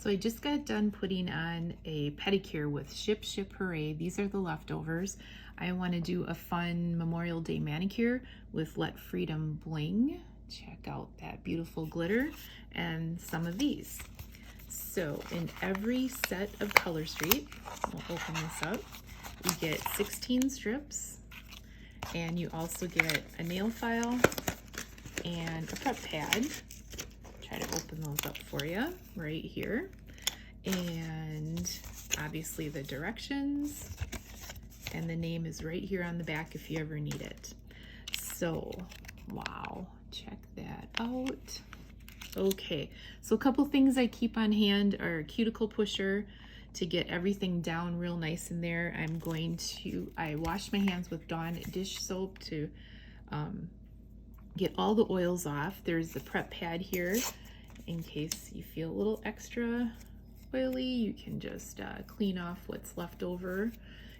So I just got done putting on a pedicure with Ship Ship Hooray. These are the leftovers. I want to do a fun Memorial Day manicure with Let Freedom Bling. Check out that beautiful glitter and some of these. So in every set of Color Street, we'll open this up, you get 16 strips, and you also get a nail file and a prep pad. Try to open those up for you right here, and obviously the directions, and the name is right here on the back if you ever need it. So wow, check that out. Okay, so a couple things I keep on hand are a cuticle pusher to get everything down real nice in there. I wash my hands with Dawn dish soap to get all the oils off. There's the prep pad here in case you feel a little extra oily. You can just clean off what's left over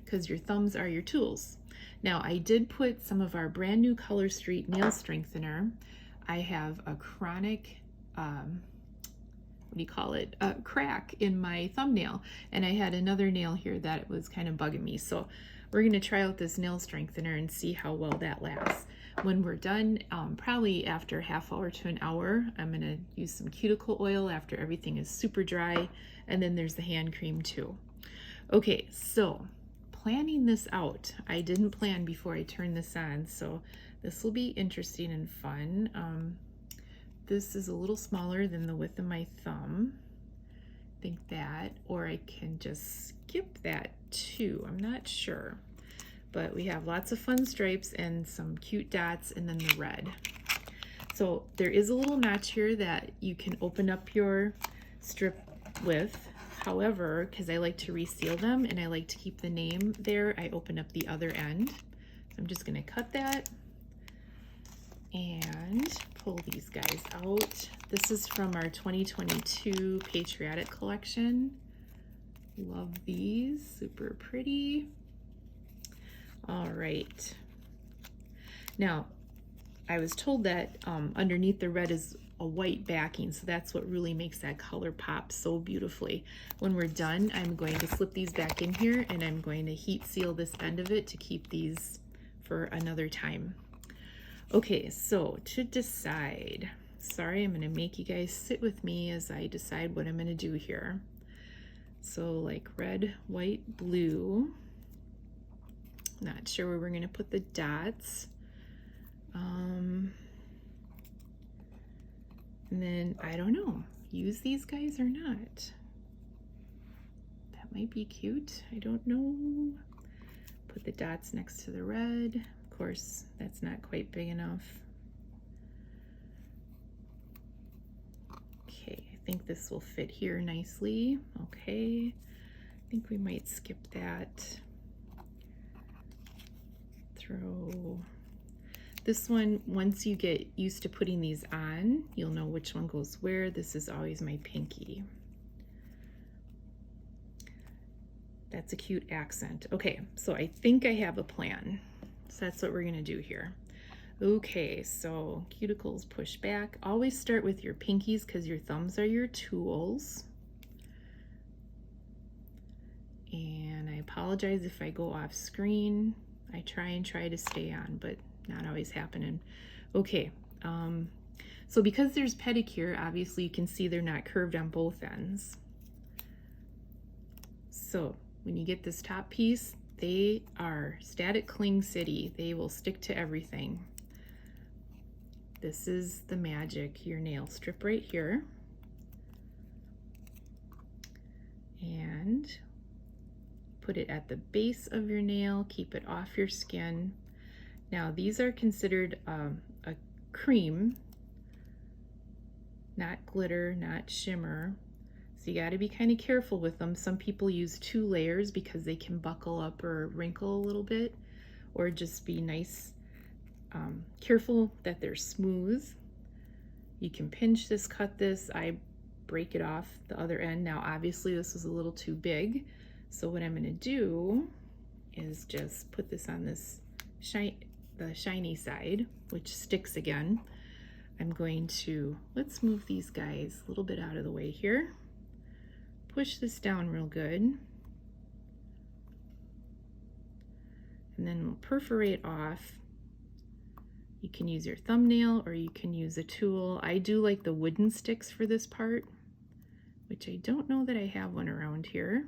because your thumbs are your tools. Now I did put some of our brand new Color Street nail strengthener. I have a chronic crack in my thumbnail, and I had another nail here that was kind of bugging me, so we're going to try out this nail strengthener and see how well that lasts. When we're done, probably after a half hour to an hour, I'm going to use some cuticle oil after everything is super dry, and then there's the hand cream too. Okay, so planning this out, I didn't plan before I turned this on, so this will be interesting and fun. This is a little smaller than the width of my thumb. I think that, or I can just skip that too. I'm not sure. But we have lots of fun stripes and some cute dots, and then the red. So there is a little notch here that you can open up your strip with. However, because I like to reseal them and I like to keep the name there, I open up the other end. So I'm just gonna cut that and pull these guys out. This is from our 2022 Patriotic collection. Love these, super pretty. All right. Now, I was told that underneath the red is a white backing, so that's what really makes that color pop so beautifully. When we're done, I'm going to slip these back in here, and I'm going to heat seal this end of it to keep these for another time. Okay, so to decide, sorry, I'm gonna make you guys sit with me as I decide what I'm gonna do here. So like red, white, blue. Not sure where we're gonna put the dots. And then, I don't know, use these guys or not. That might be cute, I don't know. Put the dots next to the red. Of course, that's not quite big enough. Okay, I think this will fit here nicely. Okay, I think we might skip that. Throw this one. Once you get used to putting these on, you'll know which one goes where. This is always my pinky. That's a cute accent. Okay, so I think I have a plan. So that's what we're gonna do here. Okay, so cuticles push back. Always start with your pinkies because your thumbs are your tools. And I apologize if I go off screen. I try to stay on, but not always happening. Okay, so because there's pedicure, obviously you can see they're not curved on both ends. So when you get this top piece, they are static cling city. They will stick to everything. This is the magic, your nail strip right here. And put it at the base of your nail, keep it off your skin. Now these are considered a cream, not glitter, not shimmer. So you got to be kind of careful with them. Some people use 2 layers because they can buckle up or wrinkle a little bit, or just be nice, careful that they're smooth. You can pinch this, cut this. I break it off the other end. Now obviously this is a little too big, so what I'm going to do is just put this on this the shiny side, which sticks again. I'm going to, let's move these guys a little bit out of the way here. push this down real good. And then we'll perforate off. You can use your thumbnail or you can use a tool. I do like the wooden sticks for this part, which I don't know that I have one around here.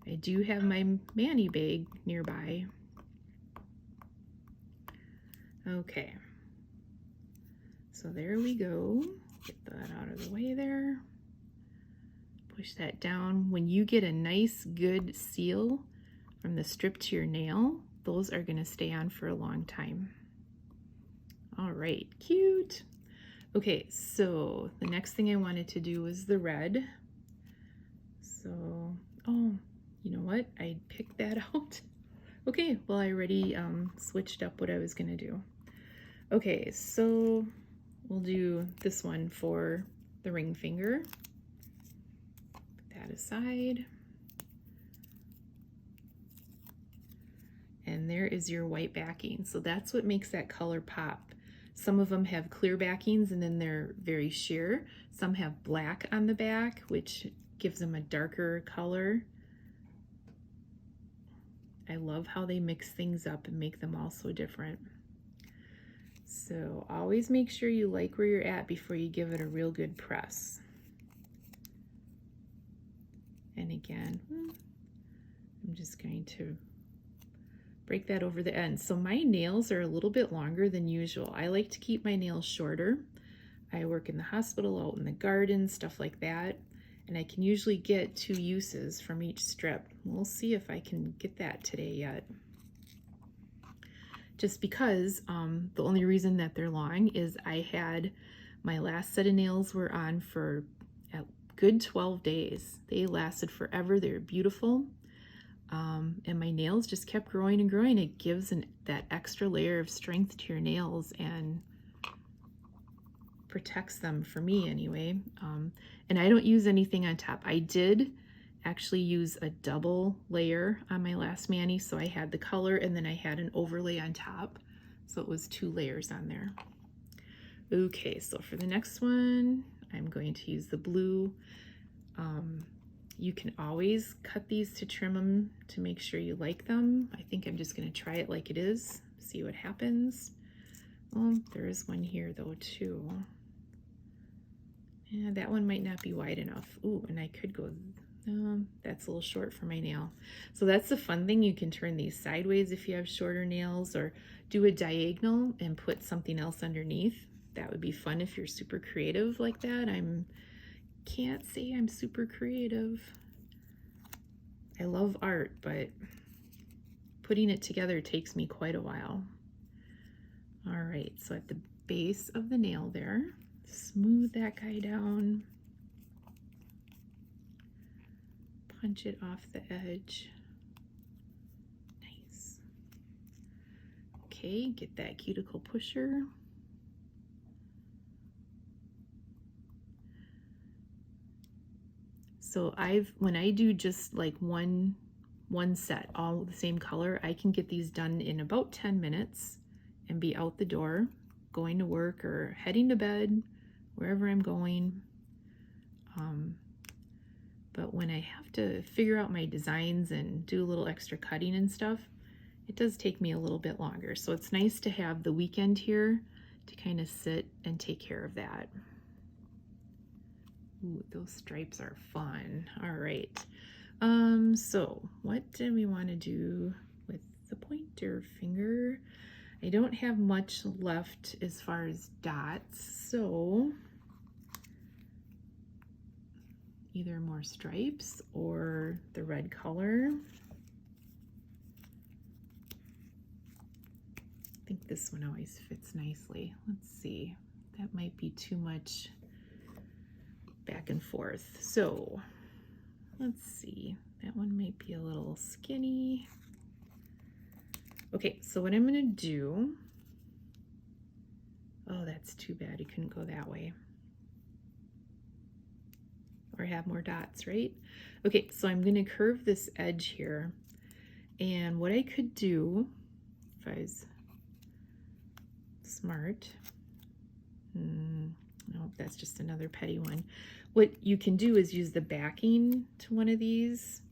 I do have my mani bag nearby. Okay, so there we go. Get that out of the way there. Push that down. When you get a nice good seal from the strip to your nail, those are going to stay on for a long time. All right, cute. Okay, so the next thing I wanted to do was the red. So, oh, you know what? I picked that out. Okay, well, I already switched up what I was going to do. Okay, so we'll do this one for the ring finger. Put that aside. And there is your white backing. So that's what makes that color pop. Some of them have clear backings and then they're very sheer. Some have black on the back, which gives them a darker color. I love how they mix things up and make them all so different. So always make sure you like where you're at before you give it a real good press. And again, I'm just going to break that over the end. So my nails are a little bit longer than usual. I like to keep my nails shorter. I work in the hospital, out in the garden, stuff like that. And I can usually get 2 uses from each strip. We'll see if I can get that today yet. Just because the only reason that they're long is I had my last set of nails were on for a good 12 days. They lasted forever. They were beautiful. And my nails just kept growing and growing. It gives that extra layer of strength to your nails and protects them, for me anyway. And I don't use anything on top. I did actually use a double layer on my last mani, so I had the color and then I had an overlay on top, so it was 2 layers on there. Okay, so for the next one I'm going to use the blue. You can always cut these to trim them to make sure you like them. I think I'm just going to try it like it is, see what happens. Well, there is one here though too. Yeah, that one might not be wide enough. Ooh, and I could go, that's a little short for my nail. So that's the fun thing. You can turn these sideways if you have shorter nails, or do a diagonal and put something else underneath. That would be fun if you're super creative like that. Can't say I'm super creative. I love art, but putting it together takes me quite a while. All right, so at the base of the nail there, smooth that guy down. Punch it off the edge. Nice. Okay, get that cuticle pusher. So when I do just like one set, all the same color, I can get these done in about 10 minutes and be out the door, going to work or heading to bed, wherever I'm going. But when I have to figure out my designs and do a little extra cutting and stuff, it does take me a little bit longer. So it's nice to have the weekend here to kind of sit and take care of that. Ooh, those stripes are fun. All right. So what do we want to do with the pointer finger? I don't have much left as far as dots, so either more stripes or the red color. I think this one always fits nicely. Let's see. That might be too much back and forth. So let's see. That one might be a little skinny. Okay, so what I'm gonna do, oh, that's too bad you couldn't go that way. Or have more dots, right? Okay, so I'm gonna curve this edge here. And what I could do, if I was smart, Nope, that's just another pedi one. What you can do is use the backing to one of these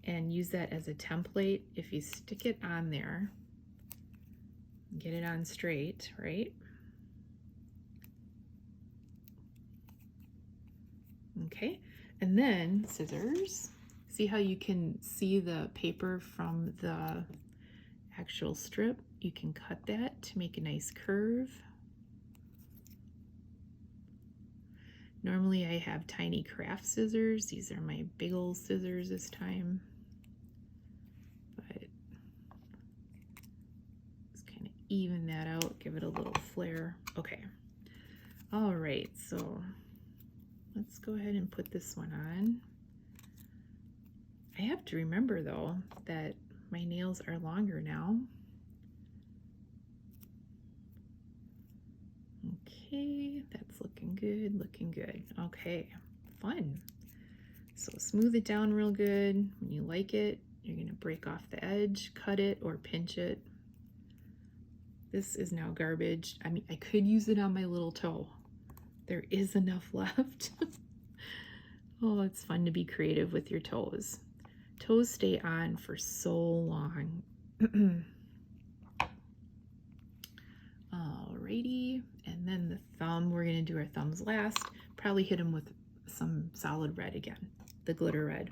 and use that as a template. If you stick it on there, get it on straight, right? Okay, and then scissors. See how you can see the paper from the actual strip? You can cut that to make a nice curve. Normally I have tiny craft scissors. These are my big old scissors this time. But just kind of even that out, give it a little flare. Okay. All right, so let's go ahead and put this one on. I have to remember though that my nails are longer now. Okay, that's looking good, looking good. Okay, fun. So smooth it down real good. When you like it, you're gonna break off the edge, cut it, or pinch it. This is now garbage. I mean, I could use it on my little toe. There is enough left. Oh, it's fun to be creative with your toes. Toes stay on for so long. Alrighty, and then the thumb, we're gonna do our thumbs last. Probably hit them with some solid red again, the glitter red.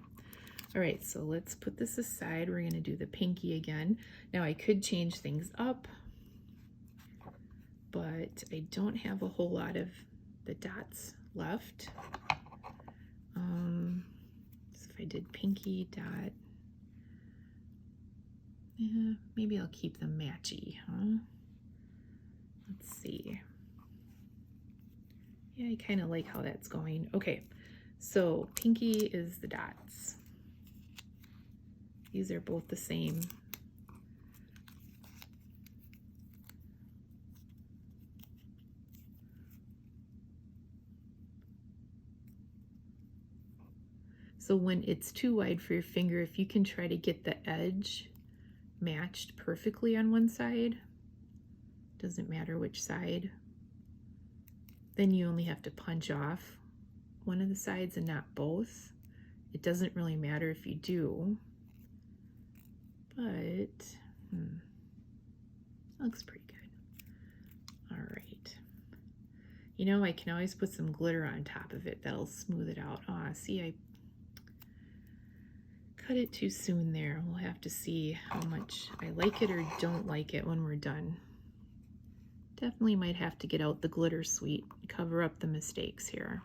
All right, so let's put this aside. We're gonna do the pinky again. Now I could change things up, but I don't have a whole lot of the dots left. So if I did pinky dot, yeah, maybe I'll keep them matchy, huh? Let's see. Yeah, I kind of like how that's going. Okay, so pinky is the dots. These are both the same. So when it's too wide for your finger, if you can try to get the edge matched perfectly on one side, doesn't matter which side, then you only have to punch off one of the sides and not both. It doesn't really matter if you do, but looks pretty good. All right. You know, I can always put some glitter on top of it. That'll smooth it out. See, I cut it too soon there. We'll have to see how much I like it or don't like it when we're done. Definitely might have to get out the glitter suite, cover up the mistakes here.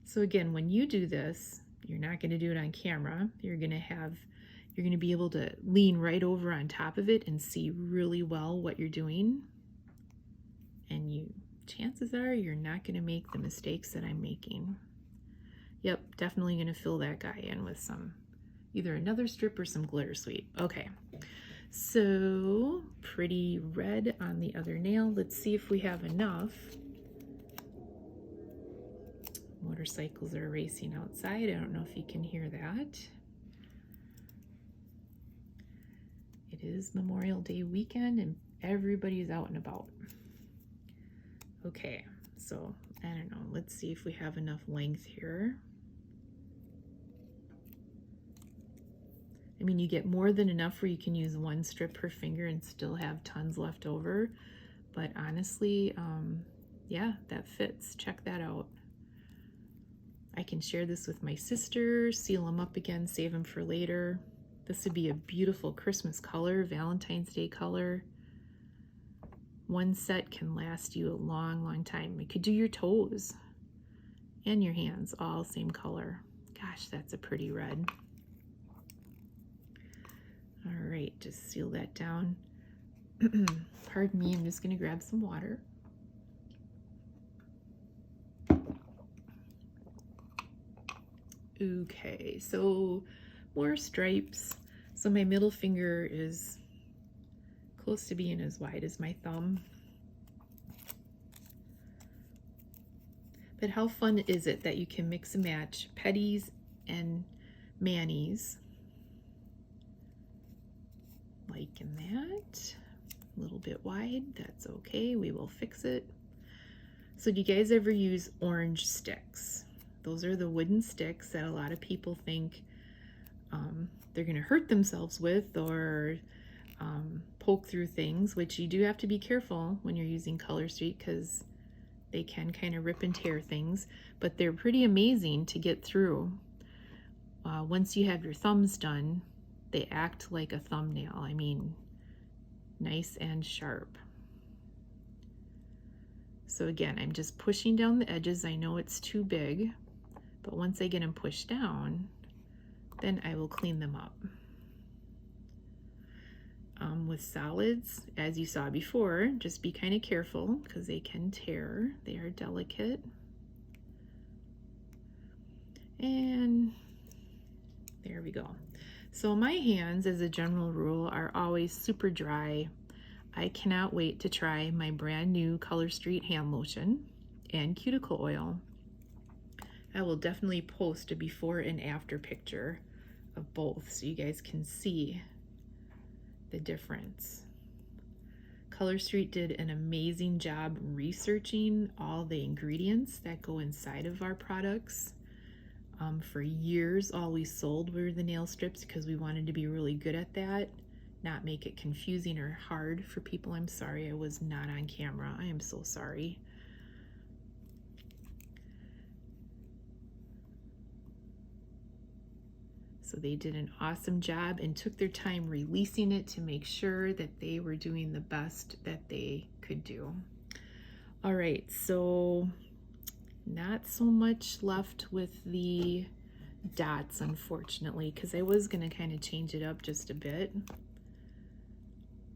So again, when you do this, you're not going to do it on camera. You're going to be able to lean right over on top of it and see really well what you're doing. And chances are you're not going to make the mistakes that I'm making. Yep, definitely going to fill that guy in with some, either another strip or some glitter sweet. Okay, so pretty red on the other nail. Let's see if we have enough. Motorcycles are racing outside. I don't know if you can hear that. It is Memorial Day weekend and everybody's out and about. Okay, so I don't know. Let's see if we have enough length here. I mean, you get more than enough where you can use one strip per finger and still have tons left over. But honestly, yeah, that fits. Check that out. I can share this with my sister, seal them up again, save them for later. This would be a beautiful Christmas color, Valentine's Day color. One set can last you a long, long time. You could do your toes and your hands, all same color. Gosh, that's a pretty red. All right, just seal that down. Pardon me, I'm just gonna grab some water. Okay, so more stripes. So my middle finger is close to being as wide as my thumb. But how fun is it that you can mix and match pedis and manis? Liking that. A little bit wide, that's okay, we will fix it. So do you guys ever use orange sticks? Those are the wooden sticks that a lot of people think they're gonna hurt themselves with, or poke through things, which you do have to be careful when you're using Color Street because they can kind of rip and tear things, but they're pretty amazing to get through. Once you have your thumbs done, they act like a thumbnail. I mean, nice and sharp. So again, I'm just pushing down the edges. I know it's too big, but once I get them pushed down, then I will clean them up. With solids, as you saw before, just be kind of careful because they can tear. They are delicate. And there we go. So my hands, as a general rule, are always super dry. I cannot wait to try my brand new Color Street hand lotion and cuticle oil. I will definitely post a before and after picture of both so you guys can see the difference. Color Street did an amazing job researching all the ingredients that go inside of our products. For years, all we sold were the nail strips because we wanted to be really good at that, not make it confusing or hard for people. I'm sorry I was not on camera. I am so sorry. So they did an awesome job and took their time releasing it to make sure that they were doing the best that they could do. All right, so not so much left with the dots, unfortunately, because I was going to kind of change it up just a bit,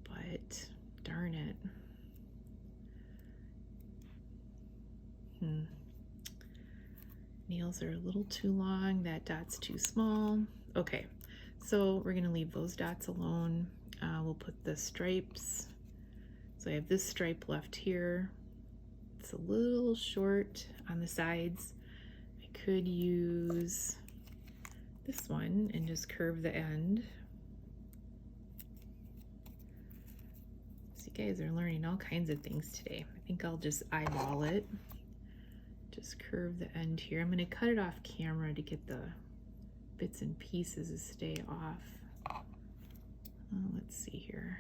but darn it. Nails are a little too long, that dot's too small. Okay, so we're going to leave those dots alone. We'll put the stripes. So I have this stripe left here. It's a little short on the sides. I could use this one and just curve the end. So you guys are learning all kinds of things today. I think I'll just eyeball it. Just curve the end here. I'm going to cut it off camera to get the bits and pieces to stay off. Let's see here.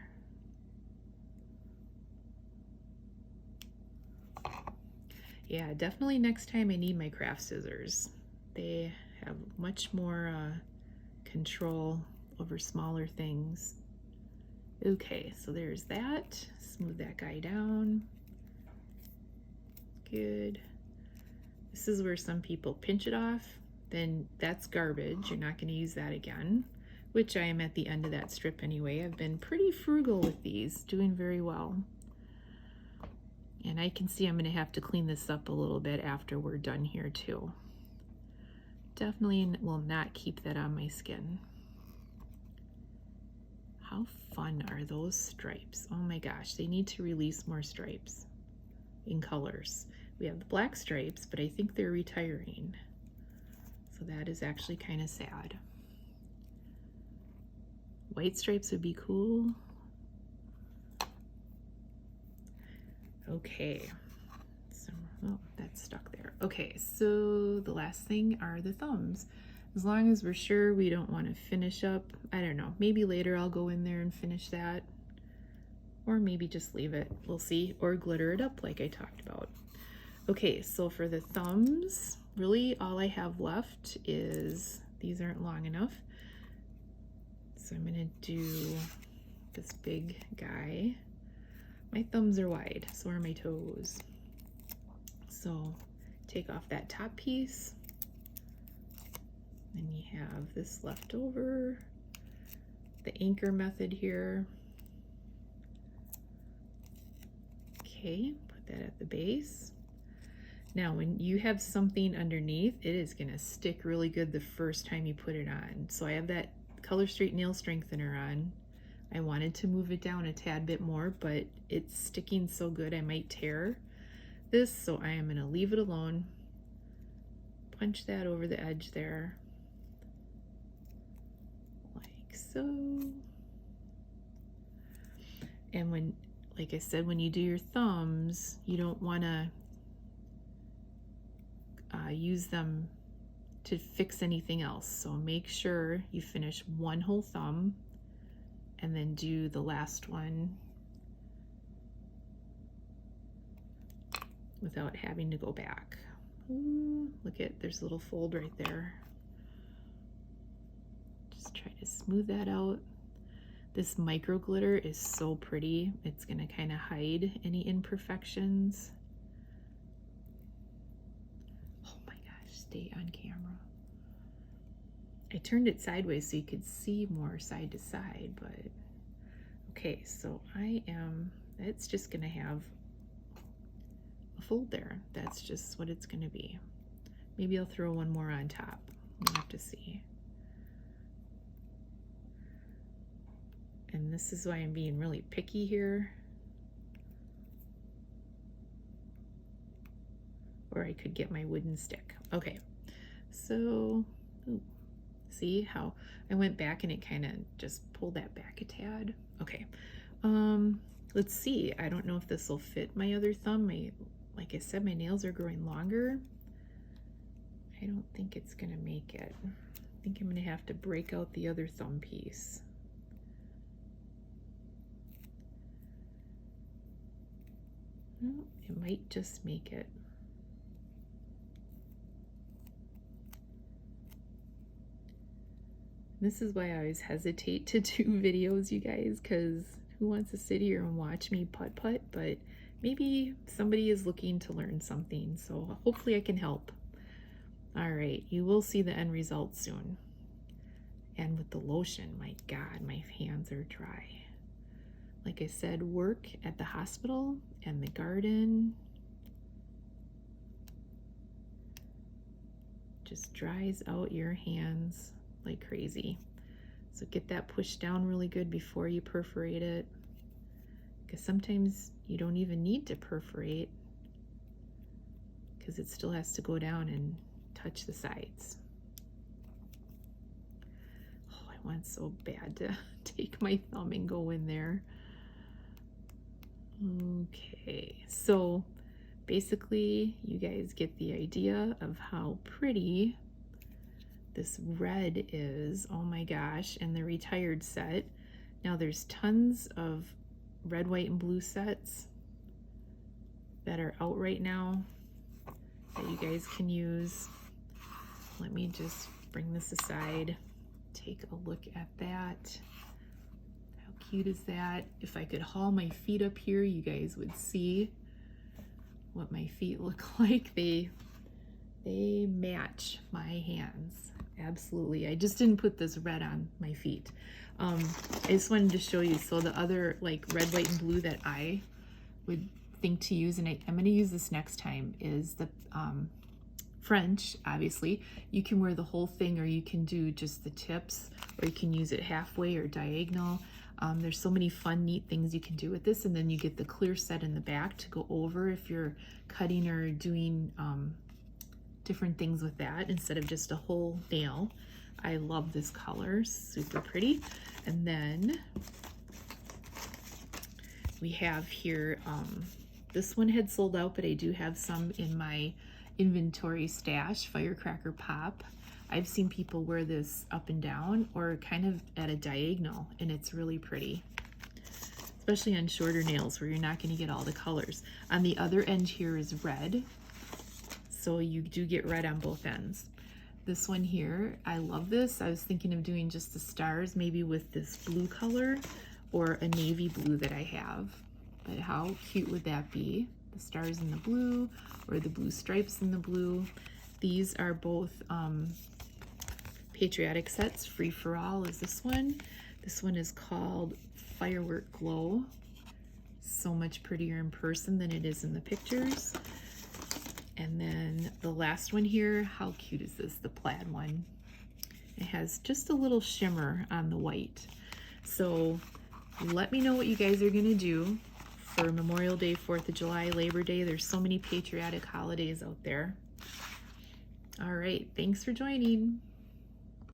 Yeah, definitely next time I need my craft scissors. They have much more control over smaller things. Okay, so there's that. Smooth that guy down. Good. This is where some people pinch it off, then that's garbage. You're not going to use that again, which I am at the end of that strip anyway. I've been pretty frugal with these, doing very well. And I can see I'm going to have to clean this up a little bit after we're done here too. Definitely will not keep that on my skin. How fun are those stripes? Oh my gosh, they need to release more stripes in colors. We have the black stripes, but I think they're retiring. So that is actually kind of sad. White stripes would be cool. Okay, so, oh, that's stuck there. Okay, so the last thing are the thumbs. As long as we're sure we don't want to finish up, I don't know, maybe later I'll go in there and finish that. Or maybe just leave it, we'll see, or glitter it up like I talked about. Okay, so for the thumbs, really all I have left is, these aren't long enough. So I'm gonna do this big guy. My thumbs are wide, so are my toes. So take off that top piece. Then you have this left over, the anchor method here. Okay, put that at the base. Now, when you have something underneath, it is gonna stick really good the first time you put it on. So I have that Color Street nail strengthener on. I wanted to move it down a tad bit more, but it's sticking so good I might tear this, so I am gonna leave it alone. Punch that over the edge there, like so. And when like I said, when you do your thumbs, you don't want to use them to fix anything else. So make sure you finish one whole thumb and then do the last one without having to go back. Ooh, look at, there's a little fold right there. Just try to smooth that out. This micro glitter is so pretty. It's gonna kind of hide any imperfections. Oh my gosh, stay on camera. I turned it sideways so you could see more side to side, but okay, so it's just gonna have a fold there. That's just what it's gonna be. Maybe I'll throw one more on top. We'll have to see. And this is why I'm being really picky here. Or I could get my wooden stick. Okay, so, ooh, see how I went back and it kind of just pulled that back a tad. Okay, let's see. I don't know if this will fit my other thumb. Like I said, my nails are growing longer. I don't think it's gonna make it. I think I'm gonna have to break out the other thumb piece. Well, it might just make it. This is why I always hesitate to do videos, you guys, because who wants to sit here and watch me putt-putt? But maybe somebody is looking to learn something, so hopefully I can help. All right, you will see the end result soon. And with the lotion, my God, my hands are dry. Like I said, work at the hospital and the garden just dries out your hands like crazy. So get that pushed down really good before you perforate it, because sometimes you don't even need to perforate because it still has to go down and touch the sides. Oh, I want so bad to take my thumb and go in there. Okay, so basically you guys get the idea of how pretty this red is. Oh my gosh, and the retired set. Now there's tons of red, white, and blue sets that are out right now that you guys can use. Let me just bring this aside, take a look at that. Cute is that? If I could haul my feet up here, you guys would see what my feet look like. They match my hands. Absolutely. I just didn't put this red on my feet. I just wanted to show you. So the other like red, white, and blue that I would think to use, and I'm going to use this next time, is the French. Obviously you can wear the whole thing, or you can do just the tips, or you can use it halfway or diagonal. There's so many fun, neat things you can do with this. And then you get the clear set in the back to go over if you're cutting or doing different things with that instead of just a whole nail. I love this color, super pretty. And then we have here, this one had sold out, but I do have some in my inventory stash, Firecracker Pop. I've seen people wear this up and down or kind of at a diagonal, and it's really pretty, especially on shorter nails where you're not going to get all the colors. On the other end here is red, so you do get red on both ends. This one here, I love this. I was thinking of doing just the stars, maybe with this blue color or a navy blue that I have. But how cute would that be? The stars in the blue or the blue stripes in the blue. These are both Patriotic sets. Free for All is this one. This one is called Firework Glow. So much prettier in person than it is in the pictures. And then the last one here, how cute is this? The plaid one. It has just a little shimmer on the white. So let me know what you guys are gonna do for Memorial Day, 4th of July, Labor Day. There's so many patriotic holidays out there. All right, thanks for joining.